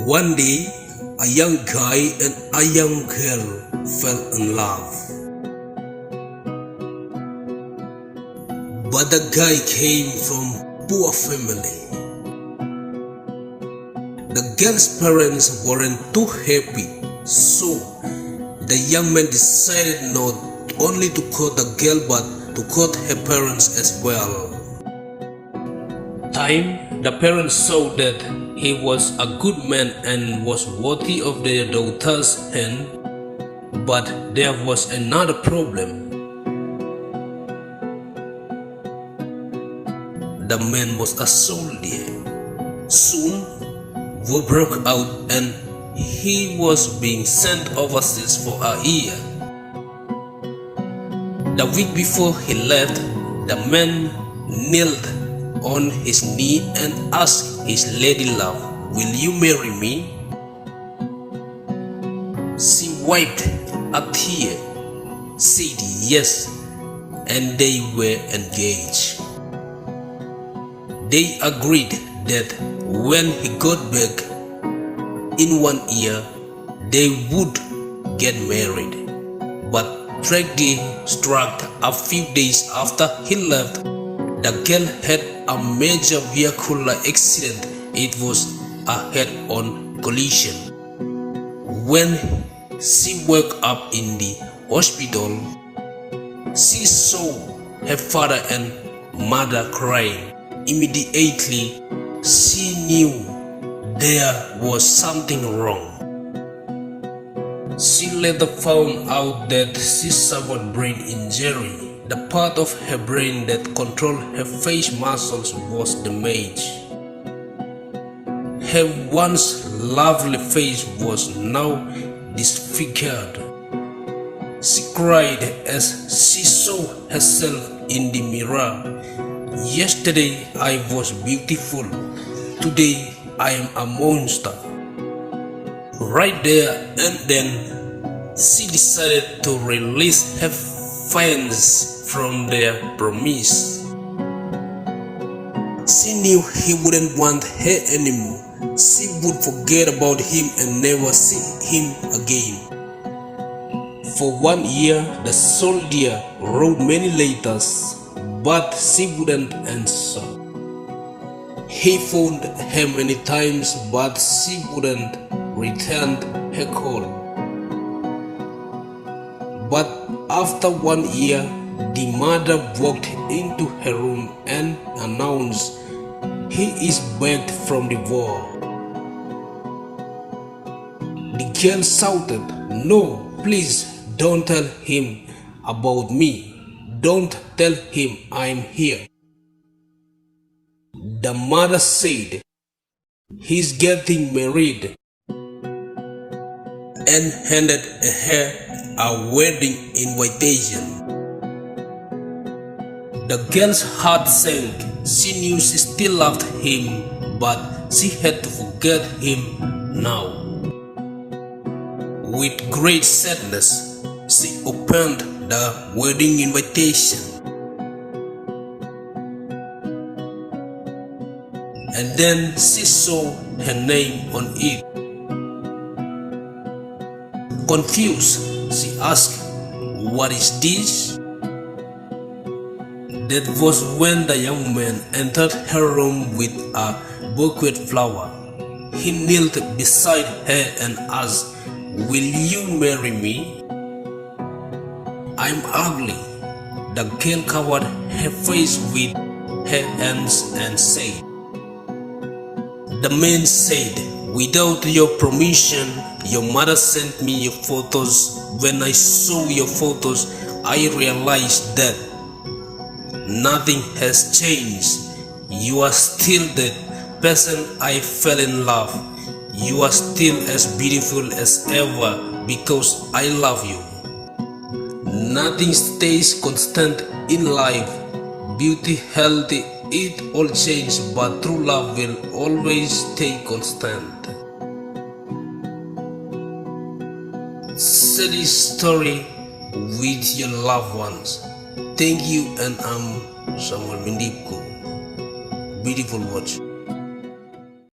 One day, a young guy and a young girl fell in love. But the guy came from a poor family. The girl's parents weren't too happy, so the young man decided not only to court the girl but to court her parents as well. The parents saw that he was a good man and was worthy of their daughter's hand, but there was another problem. The man was a soldier. Soon, war broke out and he was being sent overseas for a year. The week before he left, the man knelt on his knee and asked his lady love, "Will you marry me?" She wiped a tear, said yes, and they were engaged. They agreed that when he got back in 1 year, they would get married. But tragedy struck a few days after he left. The girl had a major vehicular accident. It was a head-on collision. When she woke up in the hospital, she saw her father and mother crying. Immediately, she knew there was something wrong. She later found out that she suffered brain injury. The part of her brain that controlled her face muscles was damaged. Her once lovely face was now disfigured. She cried as she saw herself in the mirror. "Yesterday I was beautiful. Today I am a monster." Right there and then, she decided to release her fans from their promise. She knew he wouldn't want her anymore. She would forget about him and never see him again. For 1 year, the soldier wrote many letters, but she wouldn't answer. He phoned her many times, but she wouldn't return her call. But after 1 year, the mother walked into her room and announced, "He is back from the war." The girl shouted, "No, please don't tell him about me. Don't tell him I'm here." The mother said, "He's getting married," and handed her a wedding invitation. The girl's heart sank. She knew she still loved him, but she had to forget him now. With great sadness, she opened the wedding invitation. And then she saw her name on it. Confused, she asked, "What is this?" That was when the young man entered her room with a bouquet of flowers. He knelt beside her and asked, "Will you marry me?" "I'm ugly." The girl covered her face with her hands and said. The man said, "Without your permission, your mother sent me your photos. When I saw your photos, I realized that nothing has changed. You are still the person I fell in love. You are still as beautiful as ever because I love you. Nothing stays constant in life. Beauty, health, it all changes, but true love will always stay constant." Share this story with your loved ones. Thank you, and I'm Samuel Mindipko. Beautiful watch.